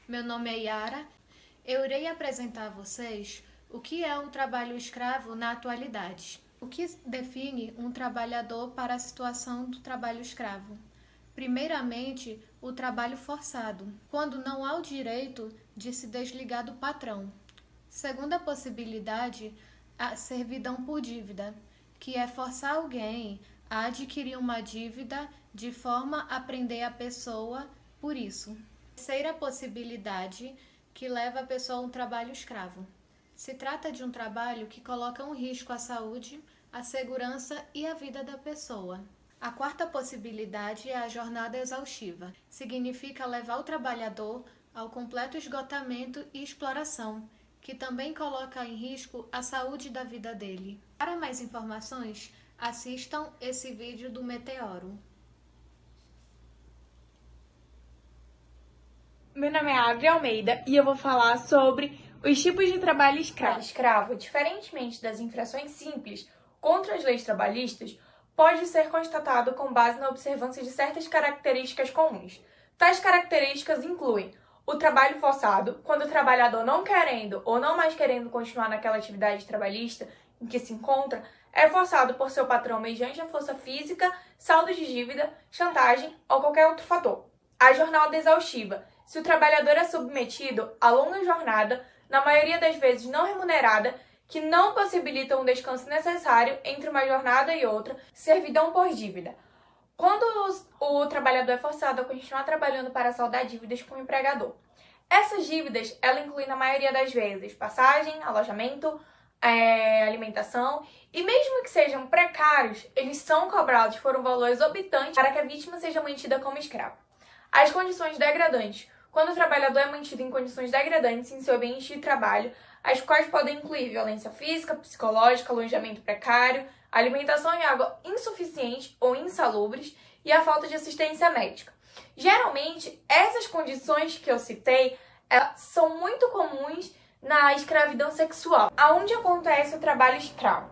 Meu nome é Yara. Eu irei apresentar a vocês o que é o trabalho escravo na atualidade. O que define um trabalhador para a situação do trabalho escravo? Primeiramente, o trabalho forçado, quando não há o direito de se desligar do patrão. Segunda possibilidade, a servidão por dívida, que é forçar alguém a adquirir uma dívida de forma a prender a pessoa por isso. Terceira possibilidade, que leva a pessoa a um trabalho escravo. Se trata de um trabalho que coloca em risco a saúde, a segurança e a vida da pessoa. A quarta possibilidade é a jornada exaustiva. Significa levar o trabalhador ao completo esgotamento e exploração, que também coloca em risco a saúde da vida dele. Para mais informações, assistam esse vídeo do Meteoro. Meu nome é Adri Almeida e eu vou falar sobre os tipos de trabalho escravo. Trabalho escravo, diferentemente das infrações simples contra as leis trabalhistas, pode ser constatado com base na observância de certas características comuns. Tais características incluem o trabalho forçado, quando o trabalhador não querendo ou não mais querendo continuar naquela atividade trabalhista em que se encontra, é forçado por seu patrão mediante a força física, saldo de dívida, chantagem ou qualquer outro fator. A jornada exaustiva, se o trabalhador é submetido a longa jornada, na maioria das vezes não remunerada, que não possibilita um descanso necessário entre uma jornada e outra, servidão por dívida. Quando o trabalhador é forçado a continuar trabalhando para saldar dívidas com o empregador. Essas dívidas, ela inclui na maioria das vezes passagem, alojamento, alimentação, e mesmo que sejam precários, eles são cobrados por um valor exorbitante para que a vítima seja mantida como escrava. As condições degradantes. Quando o trabalhador é mantido em condições degradantes em seu ambiente de trabalho, as quais podem incluir violência física, psicológica, alojamento precário, alimentação e água insuficiente ou insalubres e a falta de assistência médica. Geralmente, essas condições que eu citei são muito comuns na escravidão sexual. Aonde acontece o trabalho escravo?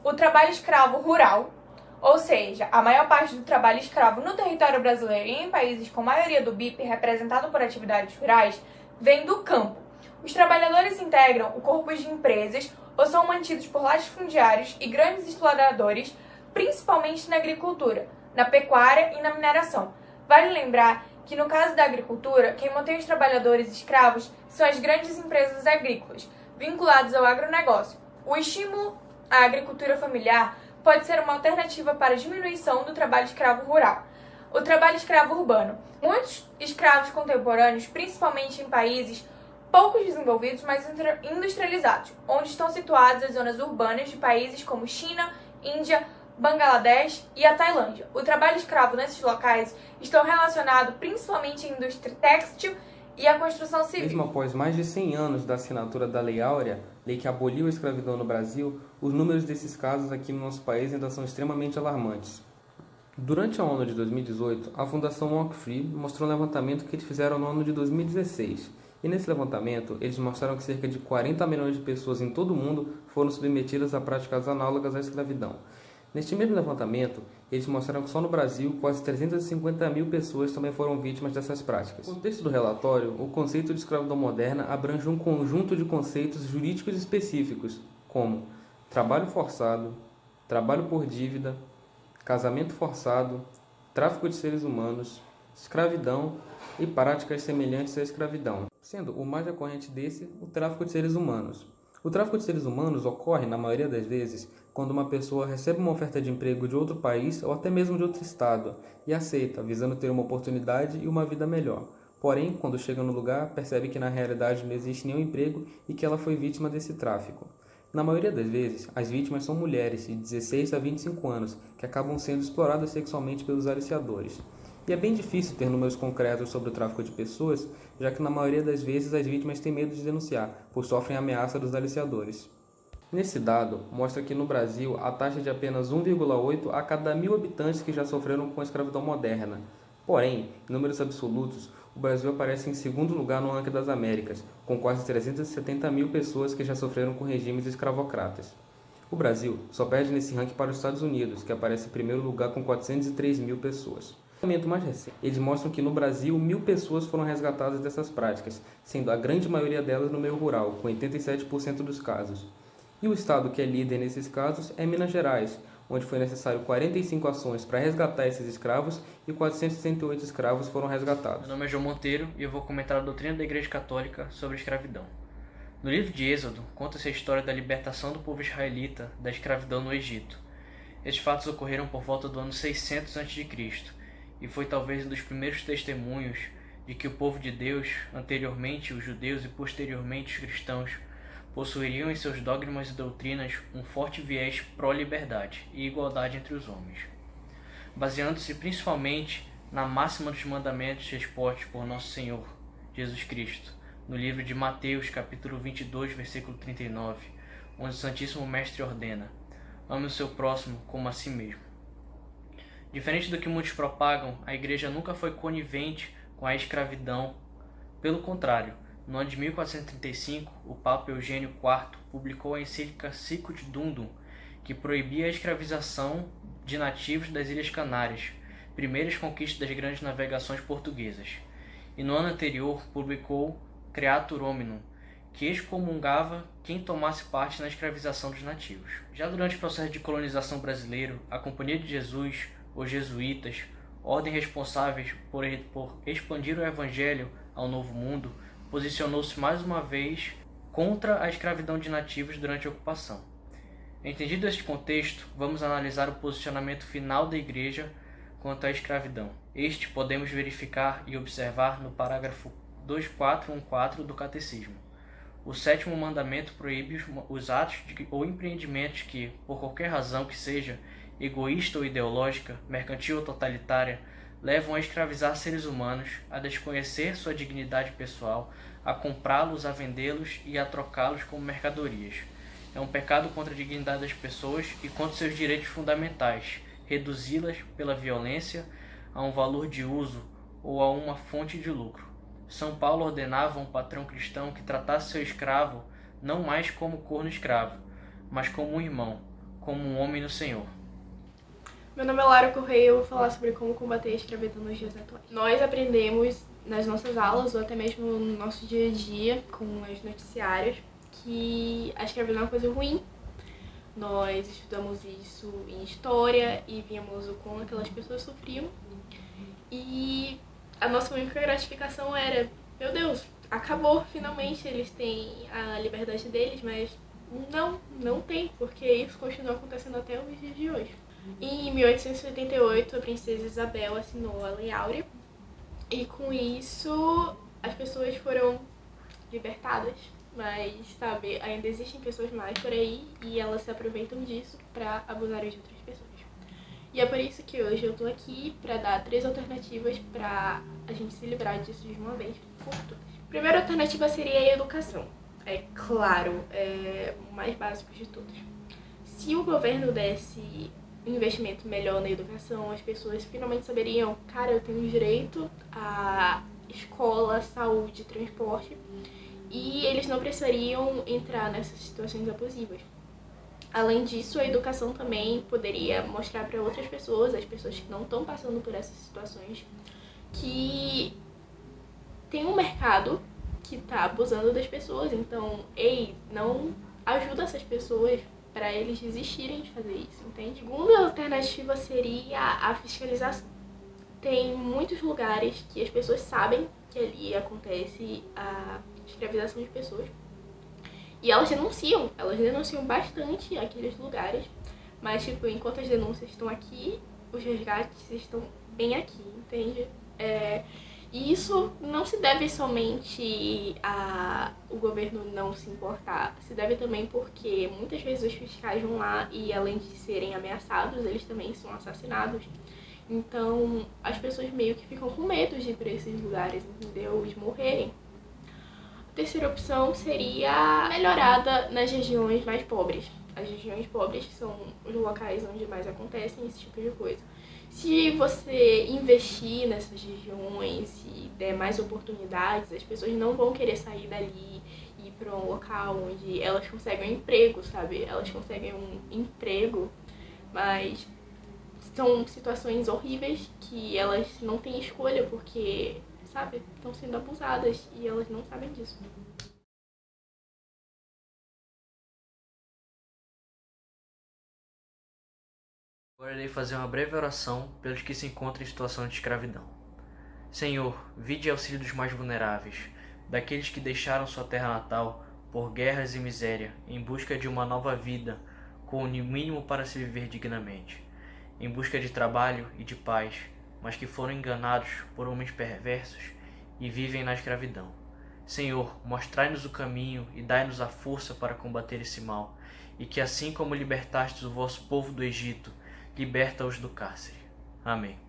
O trabalho escravo rural, ou seja, a maior parte do trabalho escravo no território brasileiro e em países com maioria do BIP representado por atividades rurais, vem do campo. Os trabalhadores integram o corpo de empresas ou são mantidos por latifundiários e grandes exploradores, principalmente na agricultura, na pecuária e na mineração. Vale lembrar que no caso da agricultura, quem mantém os trabalhadores escravos são as grandes empresas agrícolas, vinculadas ao agronegócio. O estímulo à agricultura familiar pode ser uma alternativa para a diminuição do trabalho escravo rural. O trabalho escravo urbano. Muitos escravos contemporâneos, principalmente em países pouco desenvolvidos, mas industrializados, onde estão situadas as zonas urbanas de países como China, Índia, Bangladesh e a Tailândia. O trabalho escravo nesses locais estão relacionado principalmente à indústria têxtil e à construção civil. Mesmo após mais de 100 anos da assinatura da Lei Áurea, lei que aboliu a escravidão no Brasil, os números desses casos aqui no nosso país ainda são extremamente alarmantes. Durante o ano de 2018, a Fundação Walk Free mostrou um levantamento que eles fizeram no ano de 2016. E nesse levantamento, eles mostraram que cerca de 40 milhões de pessoas em todo o mundo foram submetidas a práticas análogas à escravidão. Neste mesmo levantamento, eles mostraram que só no Brasil, quase 350 mil pessoas também foram vítimas dessas práticas. No contexto do relatório, o conceito de escravidão moderna abrange um conjunto de conceitos jurídicos específicos, como trabalho forçado, trabalho por dívida, casamento forçado, tráfico de seres humanos, escravidão e práticas semelhantes à escravidão, sendo o mais recorrente desse o tráfico de seres humanos. O tráfico de seres humanos ocorre, na maioria das vezes, quando uma pessoa recebe uma oferta de emprego de outro país ou até mesmo de outro estado e aceita, visando ter uma oportunidade e uma vida melhor. Porém, quando chega no lugar, percebe que na realidade não existe nenhum emprego e que ela foi vítima desse tráfico. Na maioria das vezes, as vítimas são mulheres de 16 a 25 anos que acabam sendo exploradas sexualmente pelos aliciadores. E é bem difícil ter números concretos sobre o tráfico de pessoas, já que na maioria das vezes as vítimas têm medo de denunciar, pois sofrem a ameaça dos aliciadores. Nesse dado, mostra que no Brasil a taxa é de apenas 1,8 a cada 1.000 habitantes que já sofreram com a escravidão moderna. Porém, em números absolutos, o Brasil aparece em segundo lugar no ranking das Américas, com quase 370 mil pessoas que já sofreram com regimes escravocratas. O Brasil só perde nesse ranking para os Estados Unidos, que aparece em primeiro lugar com 403 mil pessoas. Mais recente, eles mostram que no Brasil 1.000 pessoas foram resgatadas dessas práticas, sendo a grande maioria delas no meio rural, com 87% dos casos. E o estado que é líder nesses casos é Minas Gerais, onde foi necessário 45 ações para resgatar esses escravos e 468 escravos foram resgatados. Meu nome é João Monteiro e eu vou comentar a doutrina da Igreja Católica sobre a escravidão. No livro de Êxodo, conta-se a história da libertação do povo israelita da escravidão no Egito. Estes fatos ocorreram por volta do ano 600 a.C., e foi talvez um dos primeiros testemunhos de que o povo de Deus, anteriormente os judeus e posteriormente os cristãos, possuiriam em seus dogmas e doutrinas um forte viés pró-liberdade e igualdade entre os homens, baseando-se principalmente na máxima dos mandamentos expostos por Nosso Senhor Jesus Cristo, no livro de Mateus, capítulo 22, versículo 39, onde o Santíssimo Mestre ordena: ame o seu próximo como a si mesmo. Diferente do que muitos propagam, a Igreja nunca foi conivente com a escravidão. Pelo contrário, no ano de 1435, o Papa Eugênio IV publicou a encíclica Sicut Dundum, que proibia a escravização de nativos das Ilhas Canárias, primeiras conquistas das grandes navegações portuguesas. E no ano anterior publicou Creatur Hominum, que excomungava quem tomasse parte na escravização dos nativos. Já durante o processo de colonização brasileiro, a Companhia de Jesus, os jesuítas, ordem responsáveis por expandir o Evangelho ao Novo Mundo, posicionou-se mais uma vez contra a escravidão de nativos durante a ocupação. Entendido este contexto, vamos analisar o posicionamento final da Igreja quanto à escravidão. Este podemos verificar e observar no parágrafo 2414 do Catecismo. O sétimo mandamento proíbe os atos ou empreendimentos que, por qualquer razão que seja, egoísta ou ideológica, mercantil ou totalitária, levam a escravizar seres humanos, a desconhecer sua dignidade pessoal, a comprá-los, a vendê-los e a trocá-los como mercadorias. É um pecado contra a dignidade das pessoas e contra seus direitos fundamentais, reduzi-las pela violência a um valor de uso ou a uma fonte de lucro. São Paulo ordenava a um patrão cristão que tratasse seu escravo não mais como corno escravo, mas como um irmão, como um homem no Senhor. Meu nome é Lara Correia e eu vou falar sobre como combater a escravidão nos dias atuais. Nós aprendemos nas nossas aulas, ou até mesmo no nosso dia a dia, com os noticiários, que a escravidão é uma coisa ruim. Nós estudamos isso em história e vimos o quanto aquelas pessoas sofriam. E a nossa única gratificação era: meu Deus, acabou, finalmente eles têm a liberdade deles, mas não tem, porque isso continua acontecendo até os dias de hoje. Em 1888, a princesa Isabel assinou a Lei Áurea e com isso as pessoas foram libertadas. Mas, sabe, ainda existem pessoas mais por aí e elas se aproveitam disso pra abusarem de outras pessoas. E é por isso que hoje eu tô aqui pra dar 3 alternativas pra a gente se livrar disso de uma vez por todas. A primeira alternativa seria a educação. É claro, é o mais básico de todos. Se o governo desse um investimento melhor na educação, as pessoas finalmente saberiam: cara, eu tenho direito a escola, saúde, transporte, e eles não precisariam entrar nessas situações abusivas. Além disso, a educação também poderia mostrar para outras pessoas, as pessoas que não estão passando por essas situações, que tem um mercado que está abusando das pessoas. Então, não ajuda essas pessoas para eles desistirem de fazer isso, entende? Segunda alternativa seria a fiscalização. Tem muitos lugares que as pessoas sabem que ali acontece a escravização de pessoas e elas denunciam bastante aqueles lugares, mas tipo, enquanto as denúncias estão aqui, os resgates estão bem aqui, entende? E isso não se deve somente o governo não se importar, se deve também porque muitas vezes os fiscais vão lá e, além de serem ameaçados, eles também são assassinados. Então as pessoas meio que ficam com medo de ir para esses lugares, entendeu? De morrerem. A terceira opção seria a melhorada nas regiões mais pobres. As regiões pobres são os locais onde mais acontecem esse tipo de coisa. Se você investir nessas regiões e der mais oportunidades, as pessoas não vão querer sair dali e ir para um local onde elas conseguem um emprego, sabe? Elas conseguem um emprego, mas São situações horríveis que elas não têm escolha porque, sabe, estão sendo abusadas e elas não sabem disso. Agora irei fazer uma breve oração pelos que se encontram em situação de escravidão. Senhor, vinde auxílio dos mais vulneráveis, daqueles que deixaram sua terra natal por guerras e miséria, em busca de uma nova vida, com o mínimo para se viver dignamente, em busca de trabalho e de paz, mas que foram enganados por homens perversos e vivem na escravidão. Senhor, mostrai-nos o caminho e dai-nos a força para combater esse mal, e que assim como libertastes o vosso povo do Egito, liberta-os do cárcere. Amém.